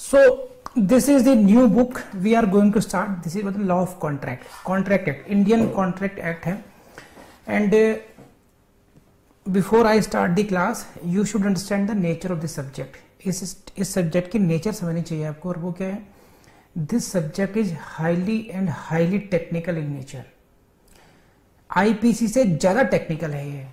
So this is the new book we are going to start. This is what the law of contract act, Indian contract act है. And before I start the class you should understand the nature of the subject. इस subject की nature समझनी चाहिए आपको, और वो क्या है? This subject is highly technical in nature. IPC से ज्यादा टेक्निकल है ये.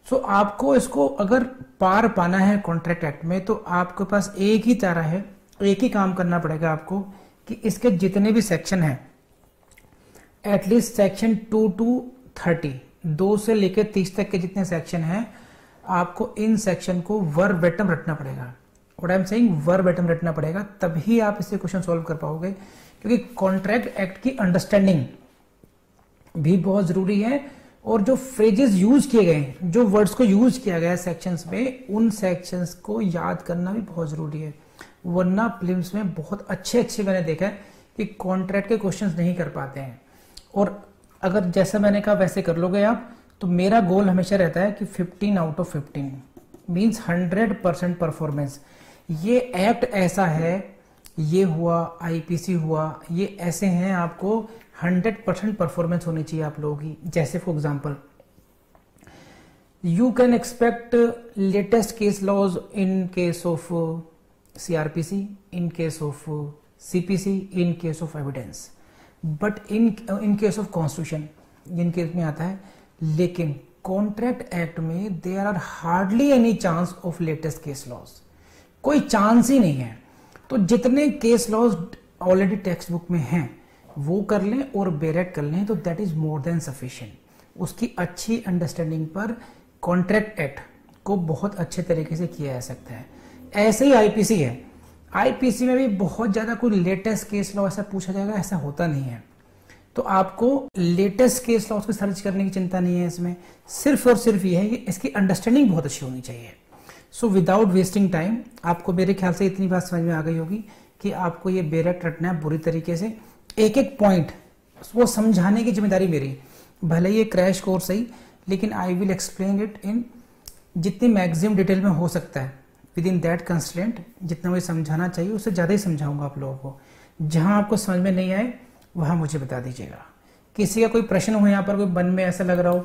सो आपको इसको अगर पार पाना है कॉन्ट्रैक्ट एक्ट में, तो आपके पास एक ही तारा है, एक ही काम करना पड़ेगा आपको कि इसके जितने भी सेक्शन हैं, एटलीस्ट सेक्शन 2 to 30, 2 से लेकर 30 तक के जितने सेक्शन हैं, आपको इन सेक्शन को वर्बेटम रटना पड़ेगा. What I am saying, verbatim रटना पड़ेगा, तभी आप इससे क्वेश्चन सॉल्व कर पाओगे. क्योंकि कॉन्ट्रैक्ट एक्ट की अंडरस्टैंडिंग भी बहुत जरूरी है, और जो फ्रेजेस यूज किए गए, जो वर्ड्स को यूज किया गया सेक्शंस में, उन सेक्शंस को याद करना भी बहुत जरूरी है. वरना प्रीलिम्स में बहुत अच्छे मैंने देखा है कि कॉन्ट्रैक्ट के क्वेश्चंस नहीं कर पाते हैं. और अगर जैसा मैंने कहा वैसे कर लोगे आप, तो मेरा गोल हमेशा रहता है कि 15 out of 15 मीन्स 100% परफॉर्मेंस. ये एक्ट ऐसा है, ये हुआ, आईपीसी हुआ, ये ऐसे हैं, आपको 100% परफॉर्मेंस होनी चाहिए आप लोगों की. जैसे for example you can expect latest case laws in case of CrPC, in case of CPC, in case of evidence, but in case of constitution in case में आता है. लेकिन कॉन्ट्रैक्ट एक्ट में there are hardly any chance of latest case laws, कोई चांस ही नहीं है. तो जितने case laws already text book में हैं वो कर लें और बेरेट कर लें, तो that is more than sufficient. उसकी अच्छी अंडरस्टैंडिंग पर कॉन्ट्रैक्ट एक्ट को बहुत अच्छे तरीके से किया जा सकता है. ऐसे ही आईपीसी है, आईपीसी में भी बहुत ज्यादा कोई लेटेस्ट केस लॉ ऐसा पूछा जाएगा, ऐसा होता नहीं है. तो आपको लेटेस्ट केस लॉ को सर्च करने की चिंता नहीं है इसमें. सिर्फ और सिर्फ ये है कि इसकी अंडरस्टैंडिंग बहुत अच्छी होनी चाहिए. सो विदाउट वेस्टिंग टाइम, आपको मेरे ख्याल से इतनी बात समझ में आ गई होगी कि आपको ये बेरेट रटना है बुरी तरीके से. एक एक पॉइंट वो समझाने की जिम्मेदारी मेरी. भले ये क्रैश कोर्स सही, लेकिन I will explain it in जितनी मैक्सिमम डिटेल में हो सकता है, विद इन दैट कंस्ट्रेंट. जितना मुझे समझाना चाहिए उससे ज्यादा ही समझाऊंगा आप लोगों को. जहां आपको समझ में नहीं आए वहां मुझे बता दीजिएगा. किसी का कोई प्रश्न हो, यहाँ पर कोई मन में ऐसा लग रहा हो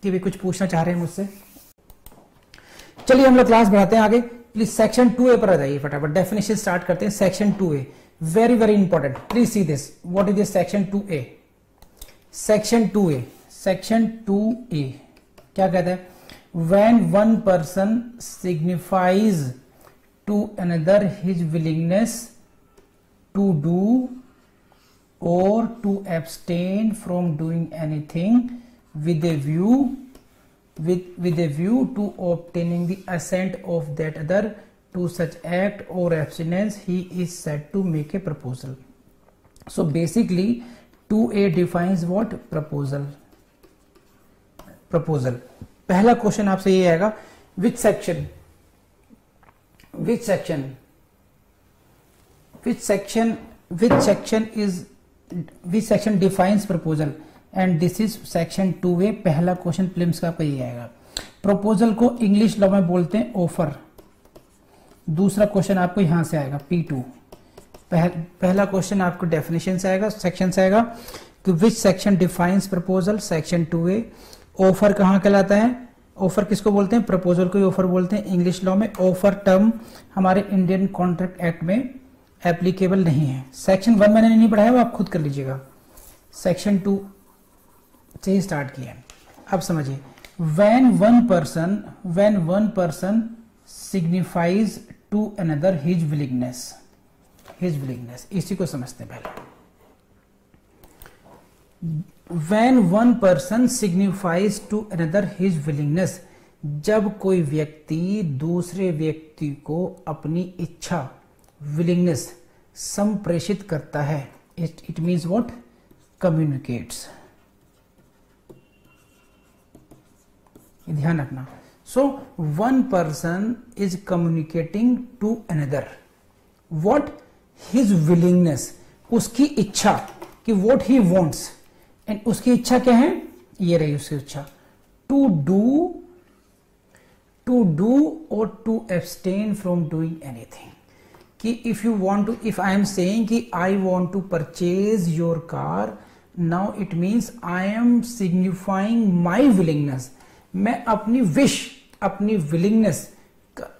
कि भी कुछ पूछना चाह रहे हैं मुझसे, चलिए हम लोग क्लास बढ़ाते हैं आगे. प्लीज सेक्शन 2A पर आ जाइए फटाफट. डेफिनेशन स्टार्ट करते हैं. Section 2A very important. Please see this. What is this section 2A? Section 2A क्या कहता है? When one person signifies to another his willingness to do or to abstain from doing anything with a view to obtaining the assent of that other to such act or abstinence, he is said to make a proposal. So basically 2A defines what? Proposal. पहला question आपसे ये आएगा, which section defines proposal, and this is section 2A. पहला question prelims का आपका ये आएगा. Proposal को इंग्लिश लॉ में बोलते हैं ऑफर. दूसरा क्वेश्चन आपको यहां से आएगा P2. पहला क्वेश्चन आपको डेफिनेशन से आएगा, सेक्शन से आएगा कि which section defines proposal. Section 2A. Offer कहां कहलाता है? ऑफर किसको बोलते हैं? प्रपोजल को ही ऑफर बोलते हैं इंग्लिश लॉ में. ऑफर टर्म हमारे इंडियन कॉन्ट्रैक्ट एक्ट में एप्लीकेबल नहीं है. सेक्शन 1 मैंने नहीं पढ़ाया, वो आप खुद कर लीजिएगा. सेक्शन 2 से ही स्टार्ट किया. अब समझिए, when one person signifies to another his willingness, इसी को समझते हैं पहले. When one person signifies to another his willingness, जब कोई व्यक्ति दूसरे व्यक्ति को अपनी इच्छा, विलिंगनेस, संप्रेषित करता है. It means what? कम्युनिकेट्स. ध्यान रखना. So one person is communicating to another what? His willingness, उसकी इच्छा, कि व्हाट ही वांट्स. एंड उसकी इच्छा क्या है? ये रही उसकी इच्छा, टू डू और to abstain from doing anything. कि if I am saying कि I want to purchase your car, now it means I am signifying my willingness. मैं अपनी wish, अपनी willingness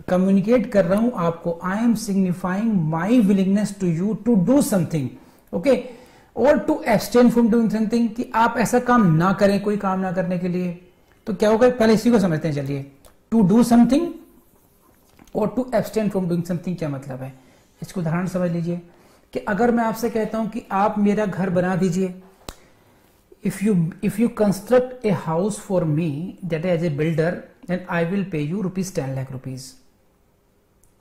communicate कर रहा हूं आपको. I am signifying my willingness to you to do something. Okay? और to abstain from doing something, कि आप ऐसा काम ना करें, कोई काम ना करने के लिए. तो क्या होगा, पहले इसी को समझते हैं. चलिए, to do something और to abstain from doing something क्या मतलब है, इसको उदाहरण समझ लीजिए. कि अगर मैं आपसे कहता हूं कि आप मेरा घर बना दीजिए, if you construct a house for me, that as a builder, then I will pay you ₹10 lakh.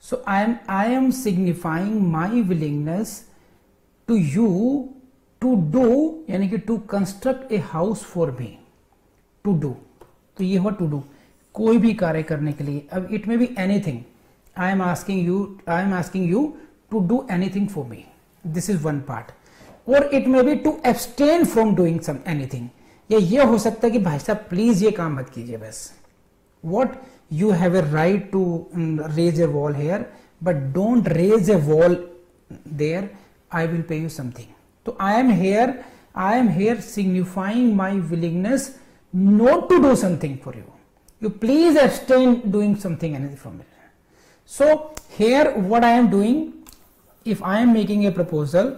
So I am signifying my willingness to you to do, यानी कि to construct a house for me. To do, तो ये हुआ to do, कोई भी कार्य करने के लिए. अब it may be anything. I am asking you to do anything for me. This is one part. Or it may be to abstain from doing anything. या ये हो सकता है कि भाई साहब प्लीज ये काम मत कीजिए बस. What you have a right to raise a wall here, but don't raise a wall there. I will pay you something. तो I am here signifying my willingness not to do something for you. You please abstain doing something anything from it. So here what I am doing, if I am making a proposal,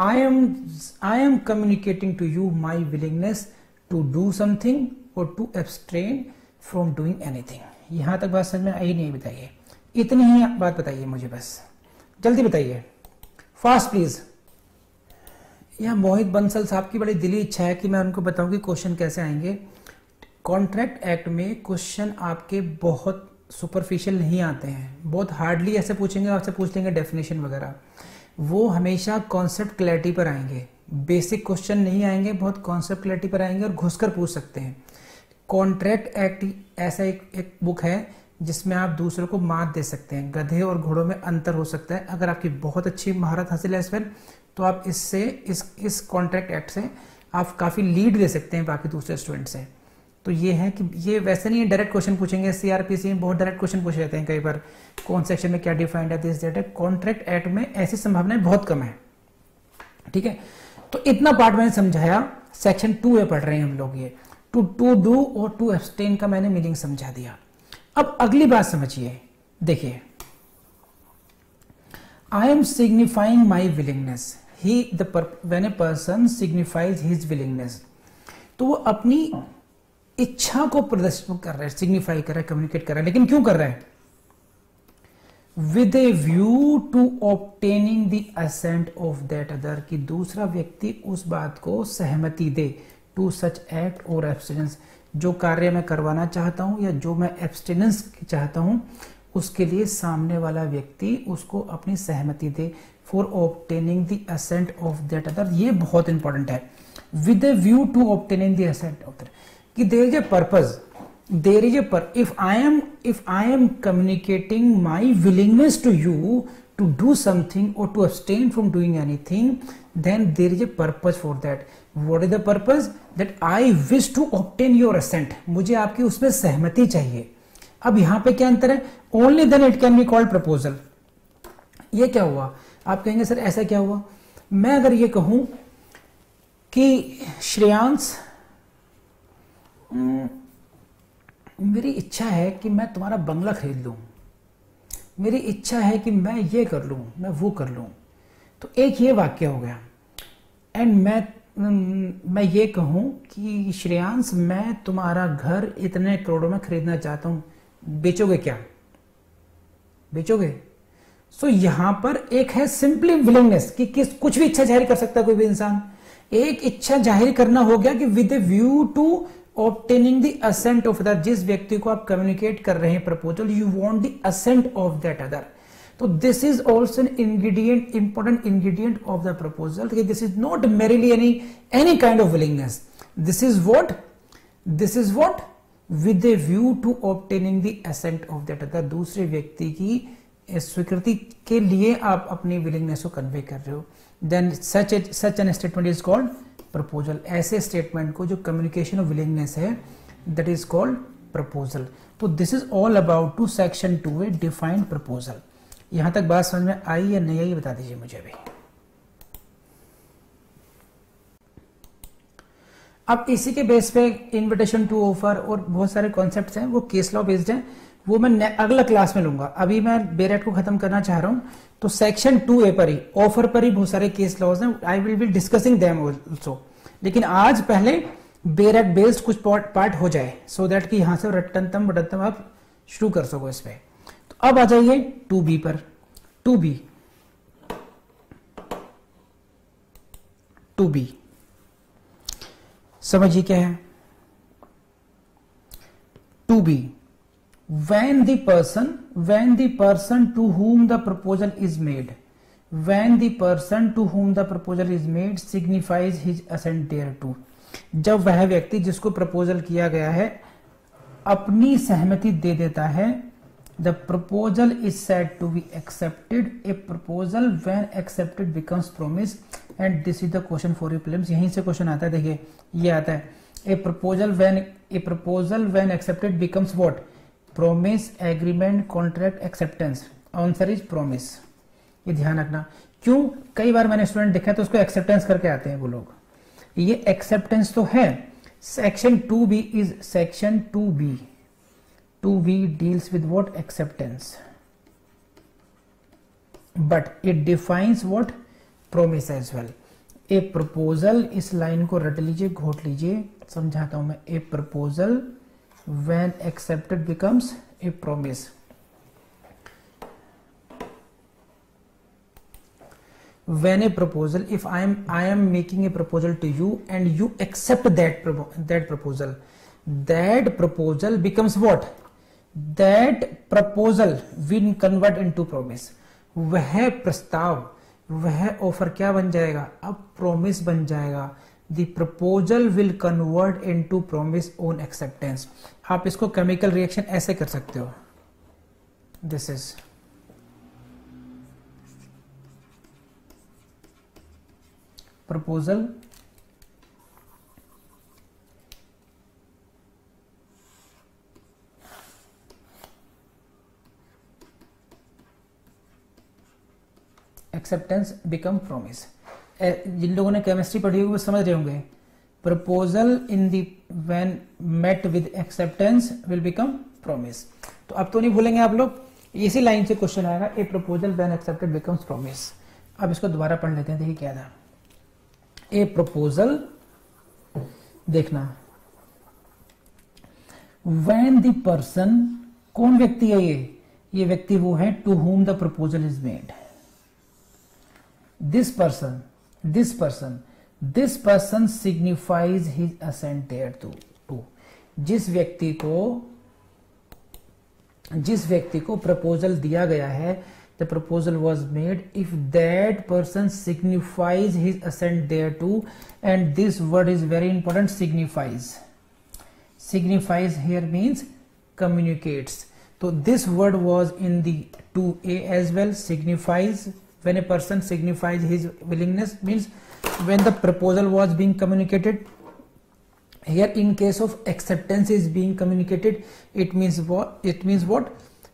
I am communicating to you my willingness to do something or to abstain from doing anything. यहां तक बात समझ में आई नहीं? बताइए, इतनी ही बात बताइए मुझे, बस जल्दी बताइए, फास्ट प्लीज. यहां मोहित बंसल साहब की बड़ी दिली इच्छा है कि मैं उनको बताऊं कि क्वेश्चन कैसे आएंगे. कॉन्ट्रैक्ट एक्ट में क्वेश्चन आपके बहुत सुपरफिशियल नहीं आते हैं, बहुत हार्डली ऐसे पूछेंगे, आपसे पूछ लेंगे डेफिनेशन वगैरह. वो हमेशा कॉन्सेप्ट क्लैरिटी पर आएंगे, बेसिक क्वेश्चन नहीं आएंगे, बहुत कॉन्सेप्ट क्लैरिटी पर आएंगे और घुसकर पूछ सकते हैं. कॉन्ट्रैक्ट एक्ट ऐसा एक बुक है जिसमें आप दूसरों को मात दे सकते हैं. गधे और घोड़ों में अंतर हो सकता है. अगर आपकी बहुत अच्छी महारत हासिल है इसमें, तो आप इससे इस कॉन्ट्रैक्ट एक्ट से आप काफ़ी लीड दे सकते हैं बाकी दूसरे स्टूडेंट से. तो ये है कि ये वैसे नहीं है डायरेक्ट क्वेश्चन पूछेंगे. सीआरपीसी में बहुत डायरेक्ट क्वेश्चन पूछे जाते हैं कई बार, कौन सेक्शन में क्या डिफाइंड है, दिस दैट. कॉन्ट्रैक्ट एक्ट में ऐसी संभावनाएं बहुत कम है. ठीक है, तो इतना पार्ट मैंने समझाया. सेक्शन 2 में पढ़ रहे हैं हम लोग. ये टू डू और टू एब्सटेन का मैंने मीनिंग समझा दिया. अब अगली बात समझिए, देखिए, I am signifying my willingness. when a person signifies his willingness, तो वो अपनी इच्छा को प्रदर्शित कर रहा है, सिग्निफाई कर रहा है, कम्युनिकेट कर रहा है. लेकिन क्यों कर रहा है? With a view to obtaining the assent of that other, कि दूसरा व्यक्ति उस बात को सहमति दे. टू सच एक्ट और एब्स्टिनेंस, जो कार्य मैं करवाना चाहता हूं या जो मैं एब्स्टिनेंस चाहता हूं, उसके लिए सामने वाला व्यक्ति उसको अपनी सहमति दे. For obtaining the assent of that other, ये बहुत इंपॉर्टेंट है. With a view to obtaining the assent of that, कि there is a purpose, there is a if I am communicating my willingness to you to do something or to abstain from doing anything, then there is a purpose for that. What is the purpose? That I wish to obtain your assent. मुझे आपकी उसमें सहमति चाहिए. अब यहां पे क्या अंतर है? Only then it can be called proposal. ये क्या हुआ? आप कहेंगे सर ऐसा क्या हुआ? मैं अगर ये कहूं कि श्रेयांश, मेरी इच्छा है कि मैं तुम्हारा बंगला खरीद लूं, मेरी इच्छा है कि मैं ये कर लूं, मैं वो कर लूं, तो एक ये वाक्य हो गया. एंड मैं ये कहूं कि श्रेयांश, मैं तुम्हारा घर इतने करोड़ों में खरीदना चाहता हूं, बेचोगे क्या? बेचोगे? सो यहां पर एक है सिंपली विलिंगनेस, कि कुछ भी इच्छा जाहिर कर सकता है कोई भी इंसान. एक इच्छा जाहिर करना हो गया कि with a view to obtaining the assent of that, जिस व्यक्ति को आप कम्युनिकेट कर रहे हैं proposal, you want the assent of that other. तो this is also an ingredient, important ingredient of the proposal. This is not merely any kind of willingness. This is what with a view to obtaining the assent of that other. दूसरे व्यक्ति की स्वीकृति के लिए आप अपनी willingness को convey कर रहे हो. Then such an statement is called proposal. ऐसे स्टेटमेंट को जो कम्युनिकेशन ऑफ विलिंगनेस है, दैट इज कॉल्ड प्रपोजल। तो this is all about to section 2A defined proposal. यहां तक बात समझ में आई या नहीं आई बता दीजिए मुझे अभी। अब इसी के बेस पे इनविटेशन टू ऑफर और बहुत सारे कॉन्सेप्ट्स हैं वो केस लॉ बेस्ड हैं, वो मैं अगला क्लास में लूंगा। अभी मैं बेरेट को खत्म करना चाह रहा हूं, तो सेक्शन 2A पर ही, ऑफर पर ही बहुत सारे केस लॉज हैं, I will be discussing them also. लेकिन आज पहले बेरेट बेस्ड कुछ पार्ट हो जाए, सो दैट कि यहां से रट्टनतम बटनतम आप शुरू कर सको इस पे। तो अब आ जाइए 2B पर। 2B समझिए क्या है। 2B, when the person to whom the proposal is made, signifies his assent thereto, जब वह व्यक्ति जिसको प्रपोजल किया गया है अपनी सहमति दे देता है, the proposal is said to be accepted. A proposal when accepted becomes promise, and this is the question for your prelims। यहीं से क्वेश्चन आता है, देखिए ये आता है, a proposal when accepted becomes what? Promise, agreement, contract, acceptance। Answer is promise। ये ध्यान रखना, क्यों कई बार मैंने स्टूडेंट देखा है तो उसको एक्सेप्टेंस करके आते हैं वो लोग, ये एक्सेप्टेंस तो है। Section 2B is section 2B deals with what? Acceptance, but it defines what? Promise as well। A proposal, इस लाइन को रट लीजिए, घोट लीजिए, समझाता हूं मैं। A proposal when accepted becomes a promise। When a proposal, if I am making a proposal to you and you accept that proposal, that proposal becomes what? That proposal will convert into promise। वह प्रस्ताव, वह offer क्या बन जाएगा? अब promise बन जाएगा। The proposal will convert into promise on acceptance। आप इसको केमिकल रिएक्शन ऐसे कर सकते हो, this is proposal acceptance become promise. जिन लोगों ने केमिस्ट्री पढ़ी होगी वो समझ रहे होंगे, proposal in the when met with acceptance will become promise. तो अब तो नहीं भूलेंगे आप लोग, इसी लाइन से क्वेश्चन आएगा, a proposal when accepted becomes promise. अब इसको दोबारा पढ़ लेते हैं, देखिए क्या था। ए प्रपोजल, देखना, व्हेन द पर्सन, कौन व्यक्ति है ये व्यक्ति वो है to whom the proposal is made. this person signifies his assent thereto। जिस व्यक्ति को प्रपोजल दिया गया है, the proposal was made, if that person signifies his assent thereto, and this word is very important, signifies here means communicates। so this word was in the 2A as well, signifies। when a person signifies his willingness means when the proposal was being communicated। here in case of acceptance is being communicated, it means what?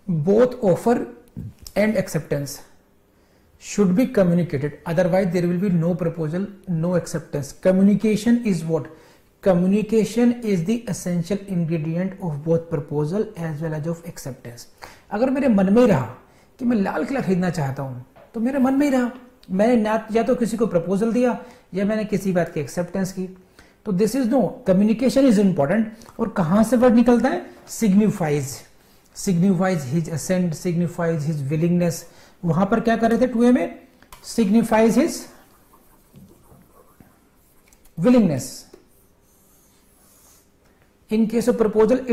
both offer and acceptance should be communicated, otherwise there will be no proposal, no acceptance। communication is what? communication is the essential ingredient of both proposal as well as of acceptance। अगर मेरे मन में रहा कि मैं लाल किला खरीदना चाहता हूं, तो मेरे मन में ही रहा, मैंने या तो किसी को प्रपोजल दिया या मैंने किसी बात की एक्सेप्टेंस की। तो this is no, communication is important. और कहां से वर्ड निकलता है? Signifies his assent, signifies his willingness. वहां पर क्या कर रहे थे 2A में? Signifies his willingness. In case of proposal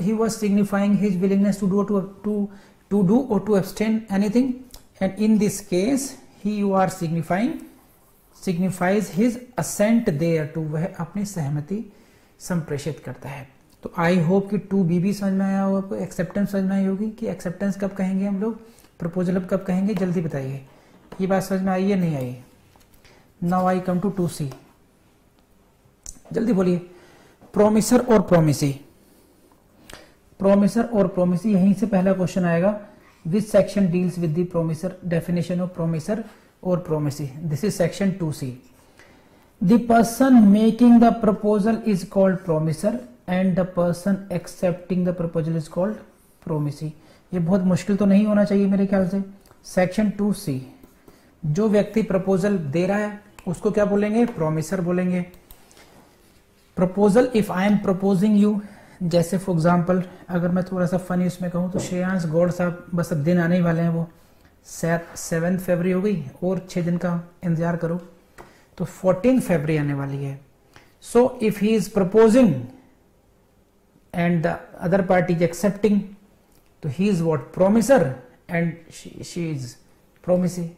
he was signifying his willingness to do और to abstain anything, and in this case you are signifies his assent thereto, वह अपनी सहमति संप्रेषित करता है। तो आई होप कि 2B भी समझ में आया होगा, आपको एक्सेप्टेंस समझ में आई होगी कि एक्सेप्टेंस कब कहेंगे हम लोग, प्रपोजल अब कब कहेंगे, जल्दी बताइए। ये बात समझ में आई या नहीं आई? Now I come to 2C, जल्दी बोलिए। प्रोमिसर और प्रोमिसी। प्रोमिसर और प्रोमिसी, यहीं से पहला क्वेश्चन आएगा। Which section deals with the promisor, definition of promisor और promisee. This is section 2C। The person making the proposal is called promisor and the person accepting the proposal is called promisee. ये बहुत मुश्किल तो नहीं होना चाहिए मेरे ख्याल से। सेक्शन 2C, जो व्यक्ति प्रपोजल दे रहा है उसको क्या बोलेंगे, प्रोमिसर बोलेंगे। Proposal, if I am proposing you, जैसे फॉर एग्जाम्पल अगर मैं थोड़ा सा फनी उसमें कहूं तो श्रेयांश गौड़ साहब, बस अब दिन आने ही वाले हैं, वो 7 फरवरी हो गई और 6 दिन का इंतजार करो, तो 14 फरवरी आने वाली है। So if he is proposing and the other party is accepting, तो he is what, promisor and she is promisee,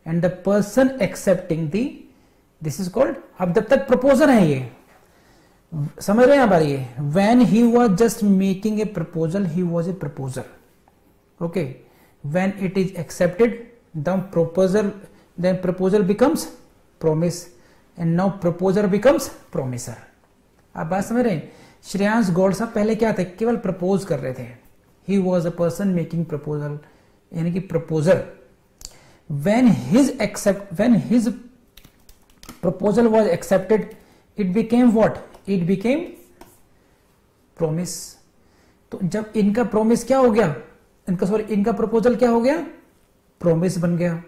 and the person accepting the, this is called, अब जब तक प्रपोजर है ये, समझ रहे हैं आप ये, when he was just making a proposal he was a proposer, okay, when it is accepted the proposal, then proposal becomes promise and now proposer becomes promiser. आप बात समझ रहे हैं। श्रेयांश गौड़ साहब पहले क्या थे, केवल प्रपोज कर रहे थे, he was a person making proposal, यानी कि proposer. when his proposal was accepted, it became what, it became promise। तो जब इनका प्रोमिस क्या हो गया, इनका प्रपोजल क्या हो गया, प्रोमिस बन गया।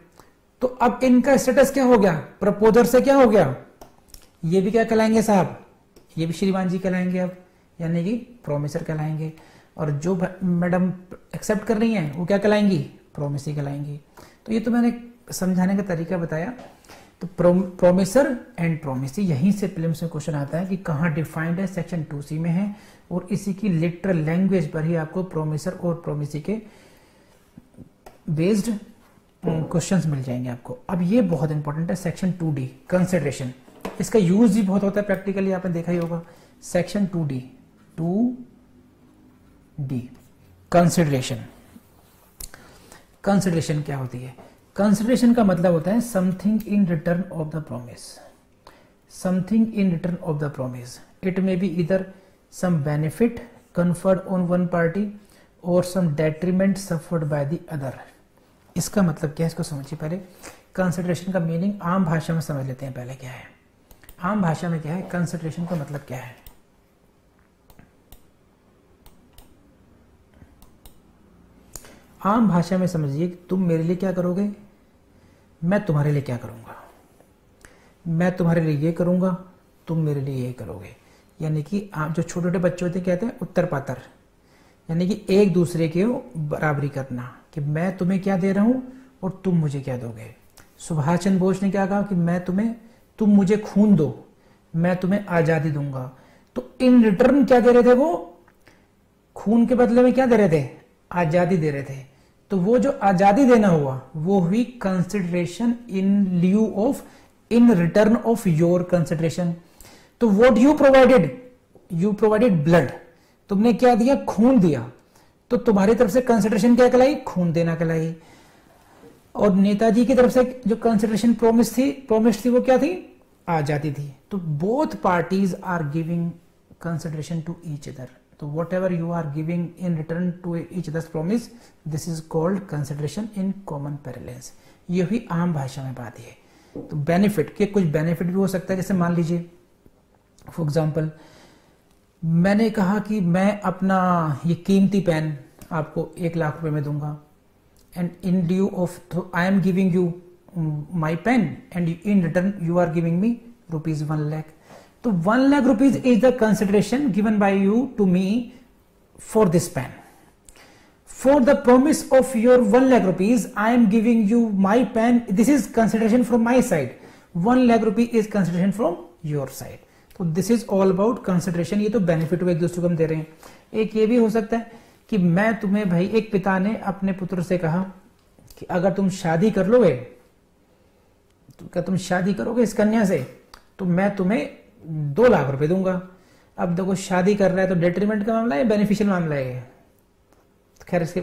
तो अब इनका स्टेटस क्या हो गया, प्रपोजर से क्या हो गया, ये भी क्या कहलाएंगे साहब, ये भी श्रीमान जी कहलाएंगे अब, यानी कि प्रोमिसर कहलाएंगे। और जो मैडम एक्सेप्ट कर रही हैं वो क्या कहलाएंगी, प्रोमिसी कहलाएंगी। तो ये तो मैंने समझाने का तरीका बताया। तो प्रोमिसर एंड प्रोमिसी, यहीं से प्रीलिम्स में क्वेश्चन आता है कि कहाँ डिफाइंड है, सेक्शन 2C में है, और इसी की लिटरल लैंग्वेज पर ही आपको प्रोमिसर और प्रोमिसी के बेस्ड क्वेश्चंस मिल जाएंगे आपको। अब ये बहुत इंपॉर्टेंट है, सेक्शन 2D कंसिडरेशन, इसका यूज भी बहुत होता है प्रैक्टिकली, आपने देखा ही होगा। Section 2D consideration. कंसिडरेशन क्या होती है, कंसिडरेशन का मतलब होता है something in return of the promise, something in return of the promise. It may be इधर some benefit conferred on one party और some detriment suffered by the other. इसका मतलब क्या है, इसको समझिए पहले। कंसिडरेशन का मीनिंग आम भाषा में समझ लेते हैं पहले क्या है। आम भाषा में क्या है, कंसिडरेशन का मतलब क्या है। आम भाषा में समझिए कि तुम मेरे लिए क्या करोगे, मैं तुम्हारे लिए क्या करूंगा, मैं तुम्हारे लिए ये करूंगा, तुम मेरे लिए ये करोगे। यानी कि आप जो छोटे छोटे बच्चे होते कहते हैं उत्तर पातर, यानी कि एक दूसरे के बराबरी करना, कि मैं तुम्हें क्या दे रहा हूं और तुम मुझे क्या दोगे। सुभाष चंद्र बोस ने क्या कहा कि मैं तुम्हें, तुम मुझे खून दो, मैं तुम्हें आजादी दूंगा। तो इन रिटर्न क्या दे रहे थे वो, खून के बदले में क्या दे रहे थे, आजादी दे रहे थे। तो वो जो आजादी देना हुआ वो हुई consideration in lieu of, in return of your consideration. तो what you provided, you provided blood, तुमने क्या दिया, खून दिया। तो तुम्हारी तरफ से कंसिडरेशन क्या कहलाई, खून देना कहलाई। और नेताजी की तरफ से जो कंसिडरेशन प्रोमिस थी वो क्या थी, आजादी थी। तो both parties are giving consideration to each other. तो whatever you are giving in return to each other's promise, this is called consideration in common parlance. ये हुई आम भाषा में बात है। तो बेनिफिट के कुछ बेनिफिट भी हो सकता है, जैसे मान लीजिए फॉर एग्जाम्पल मैंने कहा कि मैं अपना ये कीमती पेन आपको 1 लाख रुपए में दूंगा, and in due of I am giving you my pen and in return you are giving me ₹1 lakh. तो 1 lakh rupees is the consideration given by you to me for this pen. For the promise of your 1 lakh rupees I am giving you my pen, this is consideration from my side. 1 lakh rupees is consideration from your side. तो this is all about consideration. ये तो benefit हुआ एक दूसरे को हम दे रहे हैं। एक ये भी हो सकता है कि मैं तुम्हें, भाई एक पिता ने अपने पुत्र से कहा कि अगर तुम शादी कर लोगे, तो क्या तुम शादी करोगे इस कन्या से, तो मैं तुम्हें 2 लाख रुपए दूंगा। अब देखो शादी कर रहा है तो डेट्रीमेंट का मामला है, बेनिफिशियल मामला है, खैर इसके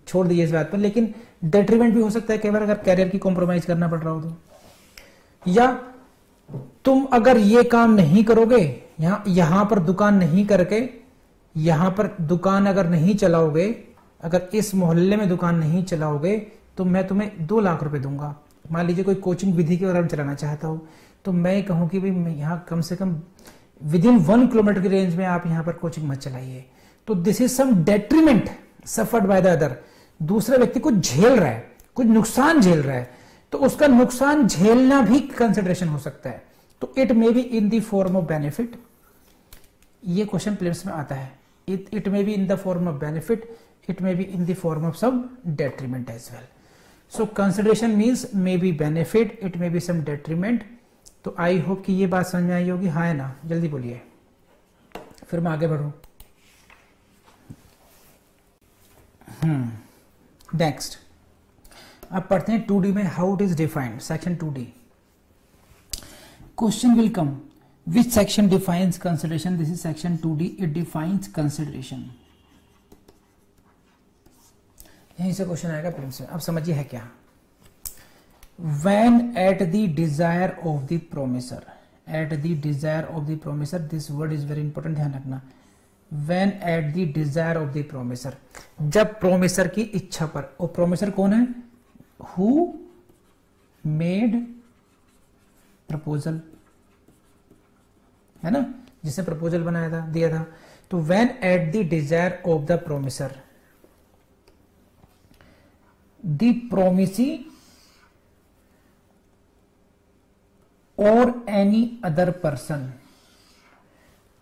छोड़ दीजिए इस बात पर। लेकिन डेट्रीमेंट भी हो सकता है कई बार, अगर कैरियर की कॉम्प्रोमाइज करना पड़ रहा हो तो। या तुम अगर ये काम नहीं करोगे, यहां पर दुकान नहीं करके यहां पर दुकान अगर नहीं चलाओगे, अगर इस मोहल्ले में दुकान नहीं चलाओगे तो मैं तुम्हें 2 लाख रुपए दूंगा। मान लीजिए कोई कोचिंग विधि के बारे में चलाना चाहता हूं, तो मैं कहूं कि भाई यहाँ कम से कम विद इन 1 किलोमीटर की रेंज में आप यहाँ पर कोचिंग मत चलाइए। तो this is some detriment suffered by the other. दूसरा व्यक्ति कुछ झेल रहा है, कुछ नुकसान झेल रहा है, तो उसका नुकसान झेलना भी कंसिडरेशन हो सकता है। तो it may be in the form of benefit, ये क्वेश्चन प्लेस में आता है। It may be in the form of benefit, it may be in the form of some detriment as well. So consideration means may be benefit, it may be some detriment. तो I hope कि ये बात समझ में आई होगी, हाँ है ना? जल्दी बोलिए, फिर मैं आगे बढ़ूं। नेक्स्ट अब पढ़ते हैं 2D में how it is defined. Section 2D question will come, which section defines consideration? This is section 2D, it defines consideration. यहीं से क्वेश्चन आएगा प्रिंस में। अब समझिए है क्या। When at the desire of the promisor, at the desire of the promisor, this word is very important, ध्यान रखना। When at the desire of the promisor, जब प्रोमिसर की इच्छा पर, और प्रोमिसर कौन है? Who made proposal, है ना, जिसने प्रपोजल बनाया था, दिया था। तो when at the desire of the promisor, the promisee और एनी अदर पर्सन,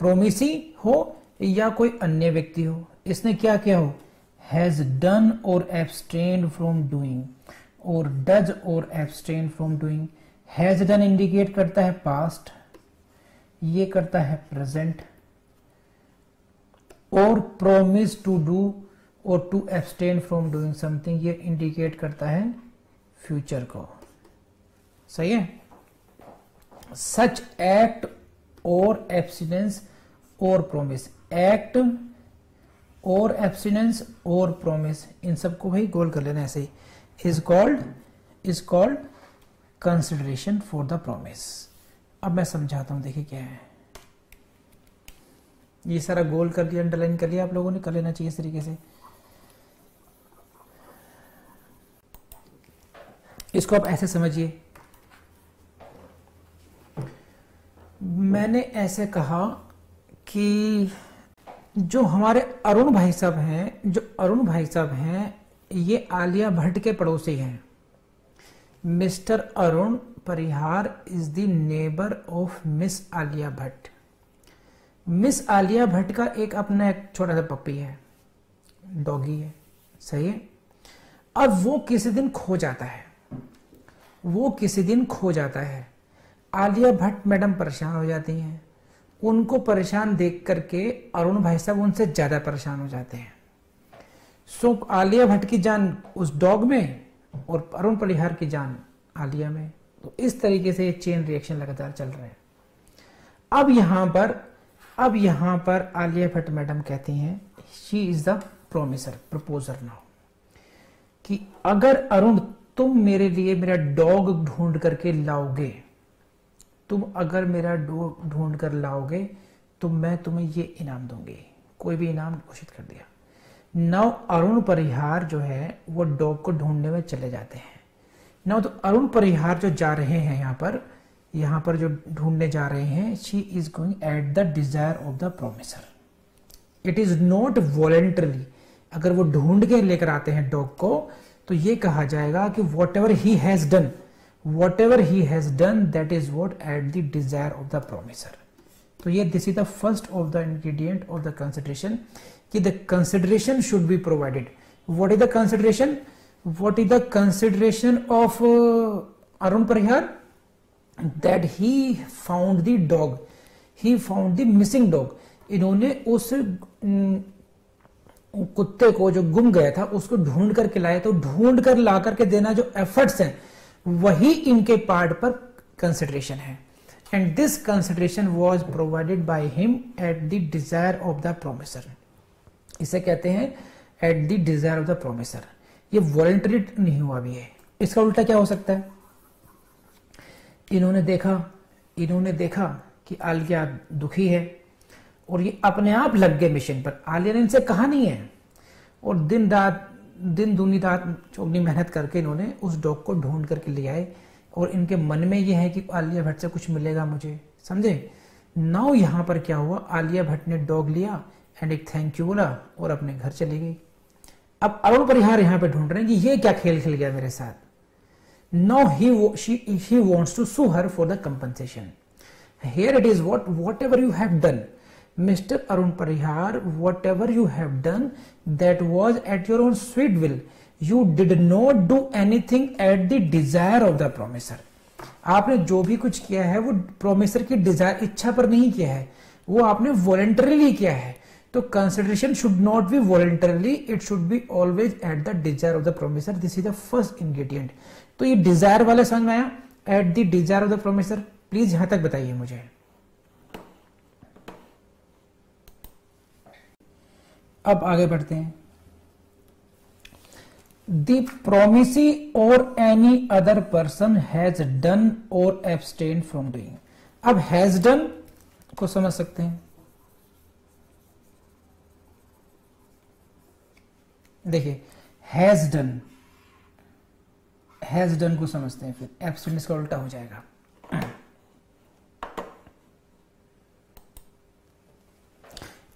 प्रोमिसी हो या कोई अन्य व्यक्ति हो, इसने क्या किया हो? Has done or abstained from doing, or does or abstain from doing. Has done indicate करता है पास्ट, ये करता है present, or promise to do और to abstain from doing something, ये इंडिकेट करता है फ्यूचर को। सही है? Such act or abstinence or promise, act or abstinence or promise, इन सबको भाई गोल कर लेना ऐसे ही। Is called consideration for the promise. अब मैं समझाता हूं, देखिए क्या है। ये सारा गोल कर दिया, अंडरलाइन कर लिया, आप लोगों ने कर लेना चाहिए इस तरीके से। इसको आप ऐसे समझिए, मैंने ऐसे कहा कि जो हमारे अरुण भाई साहब हैं, ये आलिया भट्ट के पड़ोसी हैं। Mister Arun Parihar is the neighbour of miss Alia Bhatt. Miss Alia Bhatt का अपना एक छोटा सा पप्पी है, डॉगी है, सही है। अब वो किसी दिन खो जाता है। आलिया भट्ट मैडम परेशान हो जाती हैं। उनको परेशान देख करके अरुण भाई साहब उनसे ज्यादा परेशान हो जाते हैं। सो आलिया भट्ट की जान उस डॉग में और अरुण परिहार की जान आलिया में। तो इस तरीके से ये चेन रिएक्शन लगातार चल रहे हैं। अब यहां पर आलिया भट्ट मैडम कहती हैं, she is the proposer now, कि अगर अरुण तुम मेरे लिए मेरा डॉग ढूंढ करके लाओगे, तो मैं तुम्हें ये इनाम दूंगी। कोई भी इनाम घोषित कर दिया। नाउ अरुण परिहार जो है वो डॉग को ढूंढने में चले जाते हैं। नाउ तो अरुण परिहार जो जा रहे हैं यहाँ पर जो ढूंढने जा रहे हैं, she is going at the desire of the promisor. It is not voluntarily. अगर वो ढूंढ के लेकर आते हैं डॉग को, तो ये कहा जाएगा कि whatever he has done that is what at the desire of the promisor. तो ये this is the first of the ingredient of the consideration, कि the consideration should be provided. What is the consideration? What is the consideration of Arun Parihar? That he found the dog, he found the missing dog. इन्होंने उस कुत्ते को जो गुम गया था उसको ढूंढ करके लाए। तो ढूंढ कर ला करके देना जो एफर्ट्स हैं, वही इनके पार्ट पर कंसिडरेशन है। And this consideration was provided by him at the desire of the promisor. इसे कहते हैं eight the desire of the promisor. ये वॉलंटरी नहीं हुआ भी है। इसका उल्टा क्या हो सकता है? इन्होंने देखा कि आलिया दुखी है और ये अपने आप लग गए मिशन पर। आलिया ने इनसे कहा नहीं है, और दिन दूनी रात चौगनी मेहनत करके इन्होंने उस डॉग को ढूंढ करके ले आए, और इनके मन में ये है कि आलिया भट्ट से कुछ मिलेगा मुझे, समझे। नाउ यहां पर क्या हुआ, आलिया भट्ट ने डॉग लिया एंड एक थैंक यू बोला और अपने घर चली गई। अब अरुण परिहार यहां पे ढूंढ रहे हैं कि ये क्या खेल खेल गया मेरे साथ। Now he wants to sue her for the compensation. Here it is whatever you have done, Mr. Arun Parihar, whatever you have done, that was at your own sweet will. You did not do anything at the desire of the promiser. आपने जो भी कुछ किया है वो promisor की Dzire, इच्छा पर नहीं किया है, वो आपने वॉलंटरीली किया है। तो consideration should not be voluntarily, it should be always at the desire of the promisor. This is the first ingredient. तो ये डिजायर वाला समझ में आया, eight the desire of the promisor. Please यहां तक बताइए मुझे। अब आगे बढ़ते हैं। द प्रोमिसी और any other person has done और एब्सटेन फ्रॉम डूइंग। अब हैज डन को समझ सकते हैं, देखिए हैज डन को समझते हैं, फिर एब्सटेन इसका उल्टा हो जाएगा।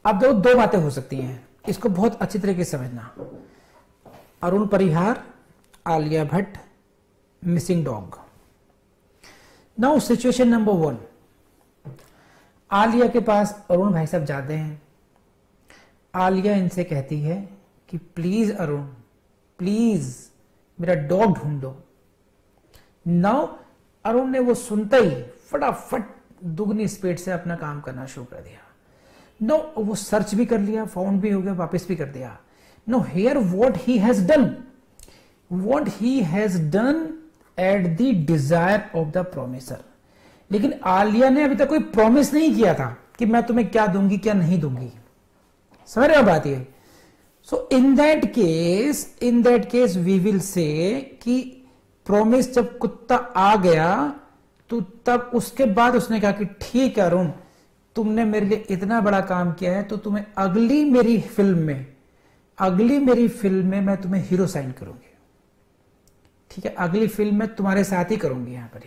अब दो बातें हो सकती हैं, इसको बहुत अच्छी तरीके से समझना। Arun Parihar, Alia Bhatt, missing dog. Now situation number 1, Alia के पास अरुण भाई साहब जाते हैं। आलिया इनसे कहती है कि प्लीज अरुण, प्लीज मेरा डॉग ढूंढो। नाउ अरुण ने वो सुनते ही फटाफट दुगनी स्पीड से अपना काम करना शुरू कर दिया। नो वो सर्च भी कर लिया, फाउंड भी हो गया, वापस भी कर दिया। No here what he has done at the desire of the promiser. लेकिन आलिया ने अभी तक कोई प्रॉमिस नहीं किया था कि मैं तुम्हें क्या दूंगी क्या नहीं दूंगी। समझ रहे हो बात ये। So in that case we will say कि प्रॉमिस जब कुत्ता आ गया तो तब उसके बाद उसने कहा कि ठीक है अरुण, तुमने मेरे लिए इतना बड़ा काम किया है तो तुम्हें अगली मेरी फिल्म में मैं तुम्हें हीरो साइन करूंगी। ठीक है, अगली फिल्म में तुम्हारे साथ ही करूंगी। यहां पर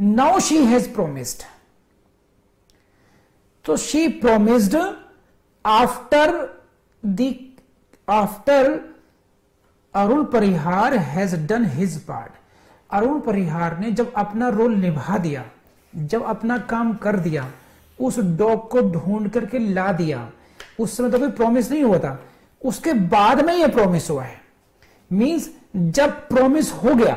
नाउ शी हैज प्रोमिस्ड, तो she promised after Arun Parihar has done his part. Arun Parihar ने जब अपना रोल निभा दिया, जब अपना काम कर दिया, उस डॉग को ढूंढ करके ला दिया, उस समय तो कोई प्रॉमिस नहीं हुआ था, उसके बाद में यह प्रॉमिस हुआ है। मींस जब प्रॉमिस हो गया,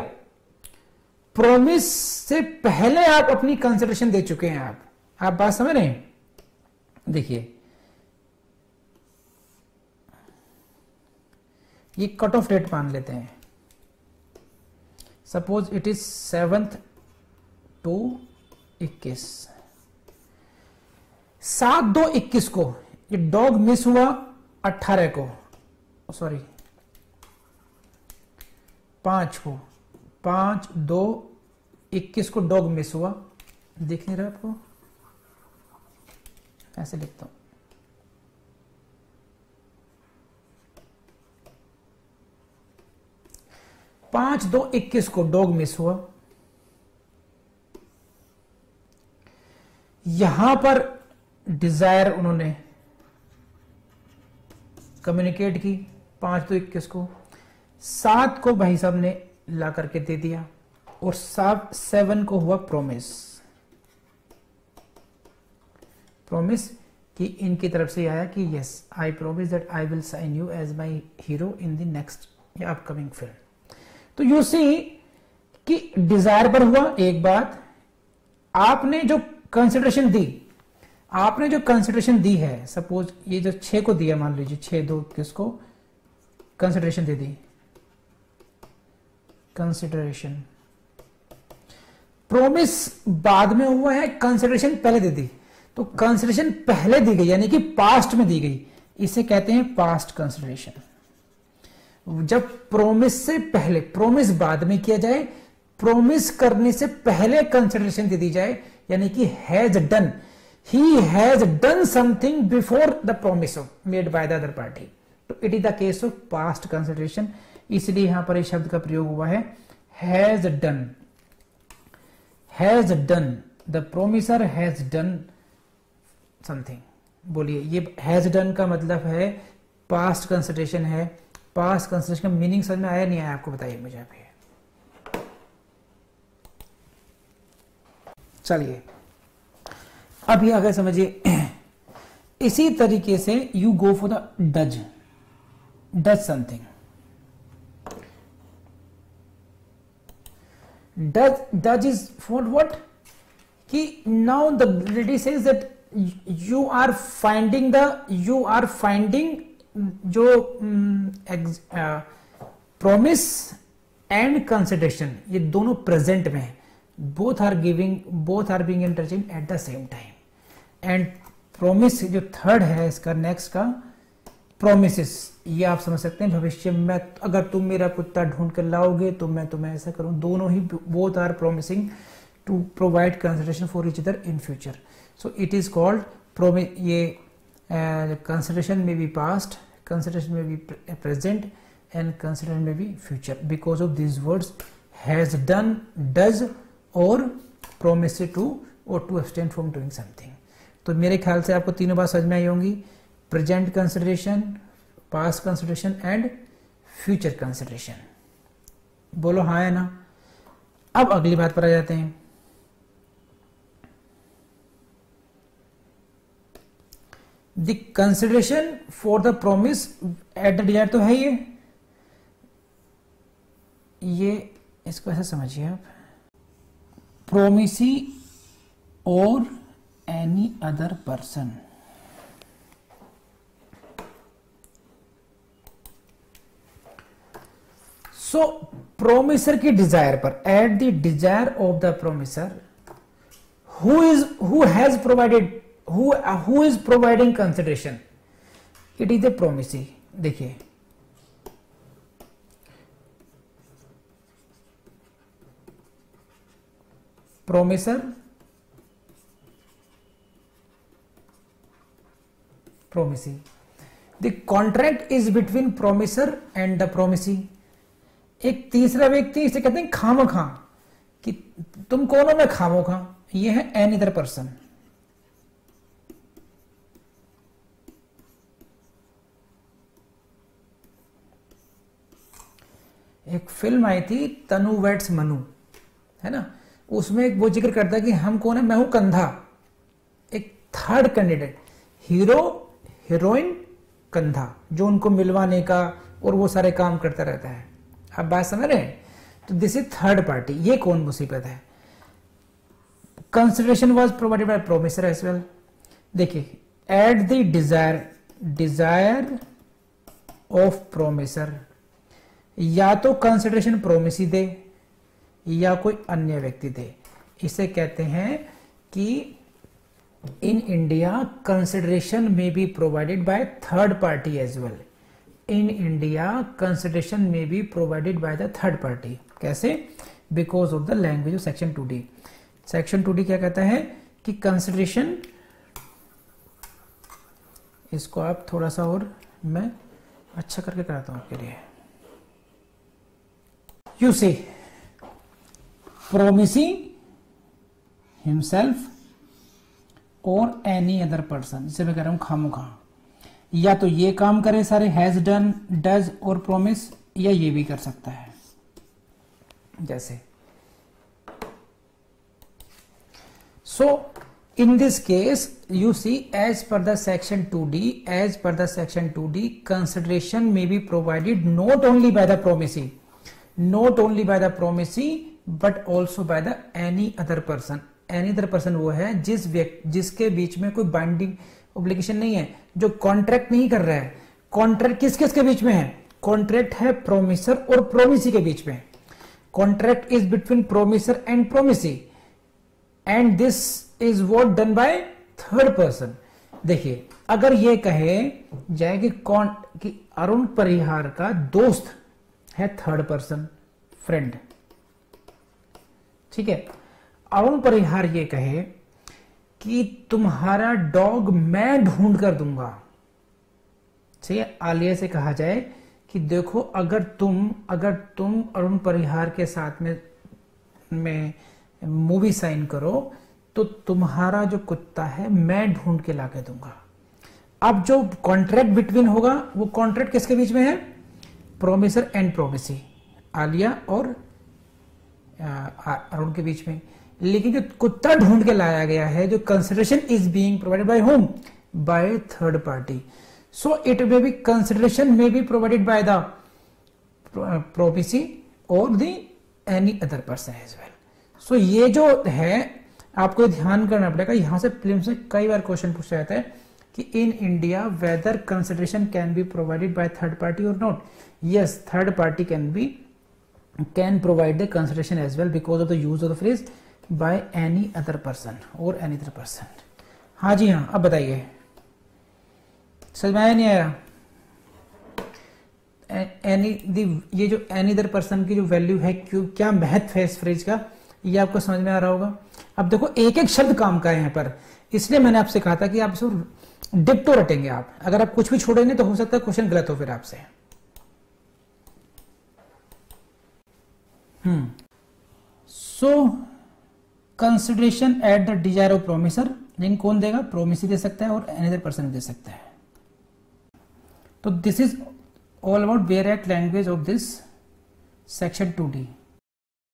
प्रॉमिस से पहले आप अपनी कंसिडरेशन दे चुके हैं। आप बात समझ रहे हैं। देखिए ये कट ऑफ डेट मान लेते हैं, सपोज इट इज 7 to 21, 7/2/21 को ये डॉग मिस हुआ, 18 को, सॉरी 5 को, 5/2/21 को डॉग मिस हुआ। दिख नहीं रहा आपको, ऐसे लिखता हूं। पांच 2/21 को डॉग मिस हुआ। यहां पर डिजायर उन्होंने कम्युनिकेट की 5/2/21 को, 7 को भाई साहब ने ला करके दे दिया, और 7 को हुआ प्रॉमिस कि इनकी तरफ से आया कि yes I promise that I will sign you as my hero in the next या अपकमिंग फिल्म। तो यू सी कि डिजायर पर हुआ एक बात, आपने जो कंसिडरेशन दी है, सपोज ये जो 6 को दिया, मान लीजिए 6/2/21 को कंसिडरेशन दे दी, कंसिडरेशन, प्रॉमिस बाद में हुआ है, कंसिडरेशन पहले दे दी। तो कंसिडरेशन पहले दी गई यानी कि पास्ट में दी गई, इसे कहते हैं पास्ट कंसिडरेशन। जब प्रॉमिस से पहले, प्रॉमिस बाद में किया जाए, प्रॉमिस करने से पहले कंसिडरेशन दे दी जाए, यानी कि has done. He has done something before the promise made by the other party, तो it is the case of past consideration, इसलिए यहां पर इस शब्द का प्रयोग हुआ है has done, has done, the promisor has done something. बोलिए, ये हैज डन का मतलब है पास्ट कंसिडरेशन है। पास्ट कंसिडरेशन का मीनिंग समझ में आया नहीं आया आपको, बताइए मुझे अभी। चलिए अभी आगे समझिए। इसी तरीके से you go for the does, does something, does is for what, कि now the lady says that you are finding जो promise and consideration ये दोनों प्रेजेंट में है, both are being interchanged at the same time, and promise जो third है इसका next का promises, ये आप समझ सकते हैं भविष्य में अगर तुम मेरा कुत्ता ढूंढ कर लाओगे तो मैं तुम्हें ऐसा करूं, दोनों ही both are promising to provide consideration for each other in future. So it is called ये consideration may be past, consideration may be present, and consideration may be future because of these words has done, does, or promised to, or to abstain from doing something. तो मेरे ख्याल से आपको तीनों बात समझ में आई होंगी, present consideration, past consideration and future consideration. बोलो हाँ है ना। अब अगली बात पर आ जाते हैं। The consideration for the promise eight the Dzire, तो है ये इसको ऐसे समझिए आप, प्रोमिसी और एनी अदर पर्सन, सो प्रोमिसर की डिजायर पर, eight the desire of the promisor, who has provided, who is providing consideration, it is the promisee। देखिए promiser, promisee, the contract is between promiser and the promisee। एक तीसरा व्यक्ति, इसे कहते हैं खामोखा, कि तुम कौन हो, मैं खामोखा, ये है एनी अदर पर्सन। एक फिल्म आई थी तनु वेट्स मनु, है ना, उसमें एक वो जिक्र करता है कि हम कौन है, मैं हूं कंधा, एक थर्ड कैंडिडेट, हीरो हीरोइन कंधा, जो उनको मिलवाने का और वो सारे काम करता रहता है। आप बात समझ रहे हैं, तो दिस इज थर्ड पार्टी, ये कौन मुसीबत है। Consideration was provided by promisor as well. देखिए at the desire of promisor, या तो कंसिडरेशन प्रोमिसी दे या कोई अन्य व्यक्ति दे। इसे कहते हैं कि इन इंडिया कंसिडरेशन में be provided by third party as well. In India consideration में be provided by the third party. कैसे? Because of the language of section 2D। Section 2D क्या कहता है कि कंसिडरेशन, इसको आप थोड़ा सा और मैं अच्छा करके कराता हूं आपके लिए। You see, promising himself or any other person, जिसे मैं कह रहा हूं खामोखा, या तो ये काम करे सारे हैज डन, डज और प्रोमिस, या ये भी कर सकता है। जैसे so in this case you see as per the section 2D consideration may be provided not only by the promisee but also by the any other person। any other person वो है जिसके बीच में कोई बाइंडिंग ऑब्लिगेशन नहीं है, जो contract नहीं कर रहा है। कॉन्ट्रैक्ट किस किस के बीच में है? कॉन्ट्रैक्ट है प्रोमिसर और प्रोमिसी के बीच में। Contract is between promisor and promisee and this is what done by third person. देखिए अगर ये कहे जाए कि अरुण परिहार का दोस्त है, थर्ड पर्सन फ्रेंड, ठीक है, अरुण परिहार ये कहे कि तुम्हारा डॉग मैं ढूंढ कर दूंगा। ठीक है, आलिया से कहा जाए कि देखो अगर तुम अरुण परिहार के साथ में मूवी साइन करो तो तुम्हारा जो कुत्ता है मैं ढूंढ के लाके दूंगा। अब जो कॉन्ट्रैक्ट बिटवीन होगा वो कॉन्ट्रैक्ट किसके बीच में है? प्रोमिसर एंड प्रोमिसी, आलिया और अरुण के बीच में। लेकिन जो कुत्ता ढूंढ के लाया गया है, जो consideration is being provided by whom, by third party, so it may be consideration may be provided by the promisee or the any other person as well. सो ये जो है आपको ध्यान करना पड़ेगा। यहां से प्रीलिम्स में कई बार क्वेश्चन पूछा जाता है कि in India whether consideration can be provided by third party or not. Yes, third party can provide the consideration as well because of the use of the phrase by any other person or any other person। हाँ जी हाँ, अब बताइए, समझ में आया नहीं आया? ये जो एनी अदर पर्सन की जो वैल्यू है, क्यों, क्या महत्व है इस फ्रेज का, ये आपको समझ में आ रहा होगा। अब देखो एक एक शब्द काम का है यहाँ पर, इसलिए मैंने आपसे कहा था कि आप इसको डिप्टो रटेंगे। आप अगर आप कुछ भी छोड़ेंगे तो हो सकता है क्वेश्चन गलत हो फिर आपसे। So consideration at the desire of promisor, लेकिन कौन देगा? प्रोमिसी दे सकता है और एनी अदर पर्सन दे सकता है। तो this is all about where act language of this section 2D।